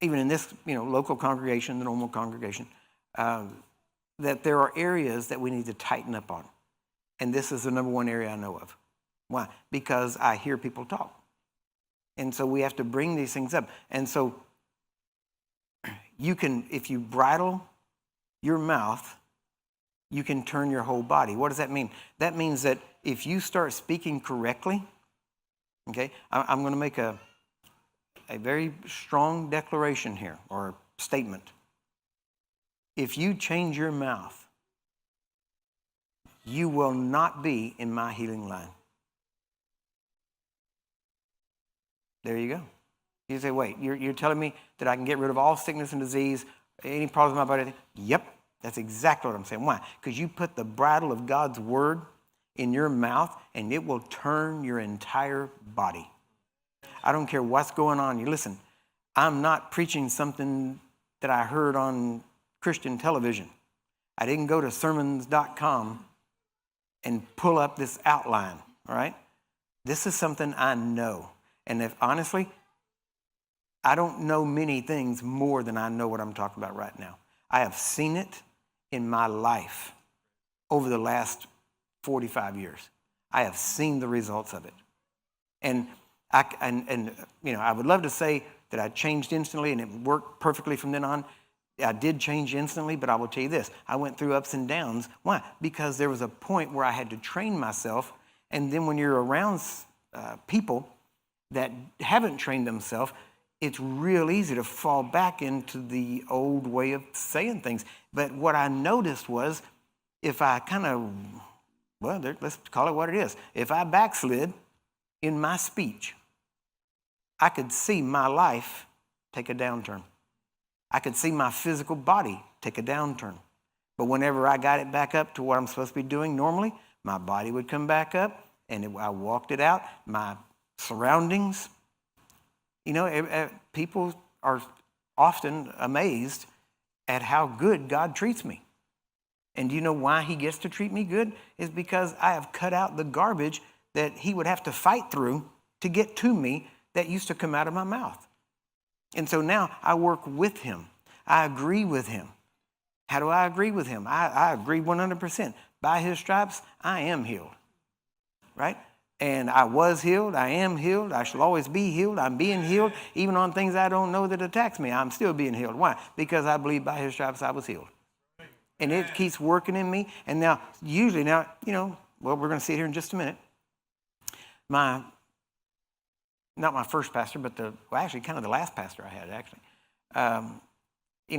even in this, local congregation, the normal congregation, that there are areas that we need to tighten up on. And this is the number one area I know of. Why? Because I hear people talk. And so we have to bring these things up. And so you can, if you bridle your mouth, you can turn your whole body. What does that mean? That means that if you start speaking correctly, okay, I'm going to make a very strong declaration here, or statement. If you change your mouth, you will not be in my healing line. There you go. You say, wait, you're telling me that I can get rid of all sickness and disease, any problems in my body? Yep, that's exactly what I'm saying. Why? Because you put the bridle of God's word in your mouth, and it will turn your entire body. I don't care what's going on. You listen, I'm not preaching something that I heard on Christian television. I didn't go to sermons.com and pull up this outline, all right? This is something I know. And if honestly, I don't know many things more than I know what I'm talking about right now. I have seen it in my life over the last 45 years. I have seen the results of it. And I would love to say that I changed instantly and it worked perfectly from then on. I did change instantly, but I will tell you this. I went through ups and downs. Why? Because there was a point where I had to train myself. And then when you're around people that haven't trained themselves, it's real easy to fall back into the old way of saying things. But what I noticed was if I let's call it what it is. If I backslid in my speech, I could see my life take a downturn. I could see my physical body take a downturn. But whenever I got it back up to what I'm supposed to be doing normally, my body would come back up, and I walked it out. My surroundings, people are often amazed at how good God treats me. And do you know why he gets to treat me good? Is because I have cut out the garbage that he would have to fight through to get to me that used to come out of my mouth. And so now I work with him. I agree with him. How do I agree with him? I agree 100%. By his stripes, I am healed, right? And I was healed. I am healed. I shall always be healed. I'm being healed. Even on things I don't know that attacks me, I'm still being healed. Why? Because I believe by his stripes I was healed. And it keeps working in me. And now, we're going to see it here in just a minute. Not my first pastor, but kind of the last pastor I had, actually.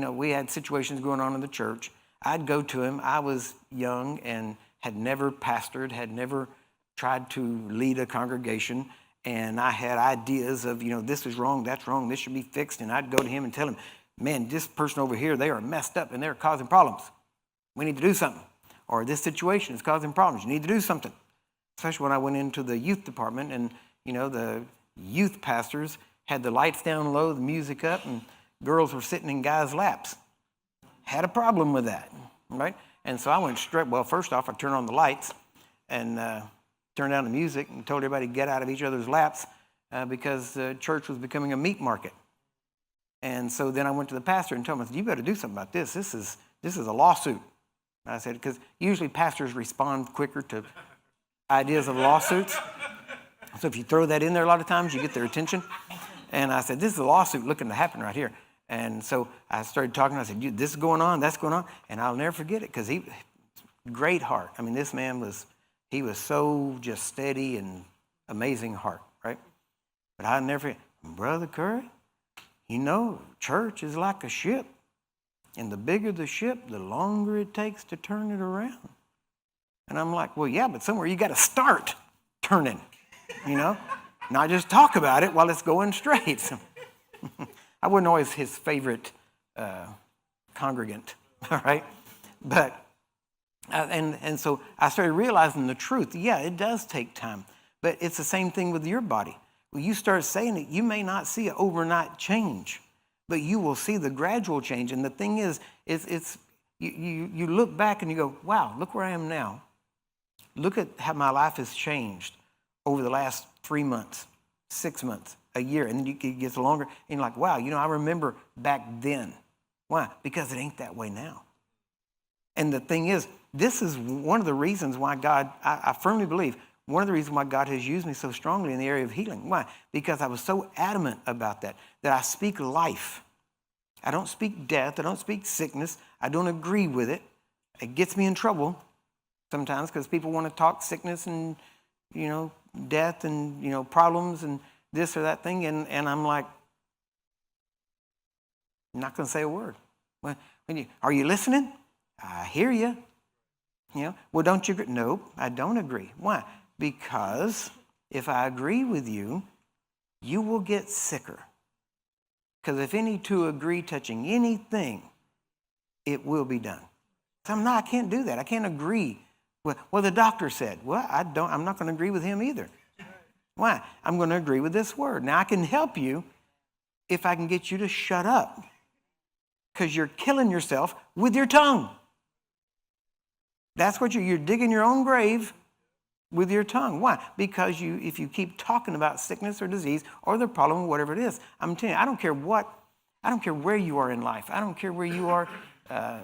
We had situations going on in the church. I'd go to him. I was young and had never pastored, had never tried to lead a congregation. And I had ideas of, this is wrong, that's wrong, this should be fixed. And I'd go to him and tell him, man, this person over here, they are messed up and they're causing problems. We need to do something. Or this situation is causing problems. You need to do something. Especially when I went into the youth department and, the youth pastors had the lights down low, the music up, and girls were sitting in guys' laps. Had a problem with that, right? And so I went straight, first off, I turned on the lights and turned down the music and told everybody to get out of each other's laps because the church was becoming a meat market. And so then I went to the pastor and told him, you better do something about this. This is a lawsuit. I said, because usually pastors respond quicker to ideas of lawsuits. So if you throw that in there a lot of times, you get their attention. And I said, this is a lawsuit looking to happen right here. And so I started talking. I said, this is going on, that's going on. And I'll never forget it because great heart. I mean, this man was so just steady and amazing heart, right? But I'll never forget, Brother Curry, church is like a ship. And the bigger the ship, the longer it takes to turn it around. And I'm like, well, yeah, but somewhere you got to start turning, not just talk about it while it's going straight. So, I wasn't always his favorite congregant, all right? But, and so I started realizing the truth. Yeah, it does take time, but it's the same thing with your body. When you start saying it, you may not see an overnight change, but you will see the gradual change. And the thing is you look back and you go, wow, look where I am now. Look at how my life has changed over the last 3 months, 6 months, a year, and then it gets longer, and you're like, wow, I remember back then. Why? Because it ain't that way now. And the thing is, this is one of the reasons why God, I firmly believe, one of the reasons why God has used me so strongly in the area of healing. Why? Because I was so adamant about that I speak life. I don't speak death. I don't speak sickness. I don't agree with it. It gets me in trouble sometimes because people want to talk sickness and, death and, problems and this or that thing. And I'm like, I'm not going to say a word. Are you listening? I hear you. Well, don't you agree? Nope, I don't agree. Why? Because if I agree with you, you will get sicker. Because if any two agree touching anything, it will be done. So I can't do that. I can't agree. Well, the doctor said, well, I'm not going to agree with him either. Why? I'm going to agree with this word. Now, I can help you if I can get you to shut up. Because you're killing yourself with your tongue. That's what you're digging your own grave with your tongue. Why? Because if you keep talking about sickness or disease or the problem, whatever it is, I'm telling you, I don't care where you are in life. I don't care where you are, well,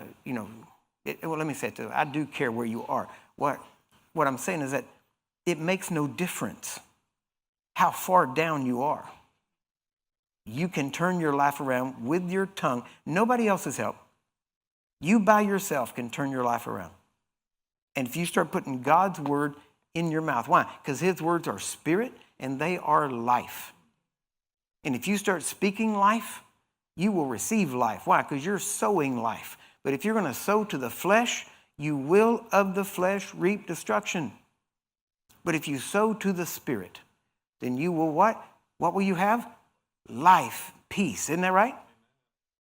let me say it too. I do care where you are. What I'm saying is that it makes no difference how far down you are. You can turn your life around with your tongue. Nobody else's help. You by yourself can turn your life around. And if you start putting God's word in your mouth, why? Because his words are spirit and they are life. And if you start speaking life, you will receive life. Why? Because you're sowing life. But if you're going to sow to the flesh, you will of the flesh reap destruction. But if you sow to the spirit, then you will what? What will you have? Life, peace. Isn't that right?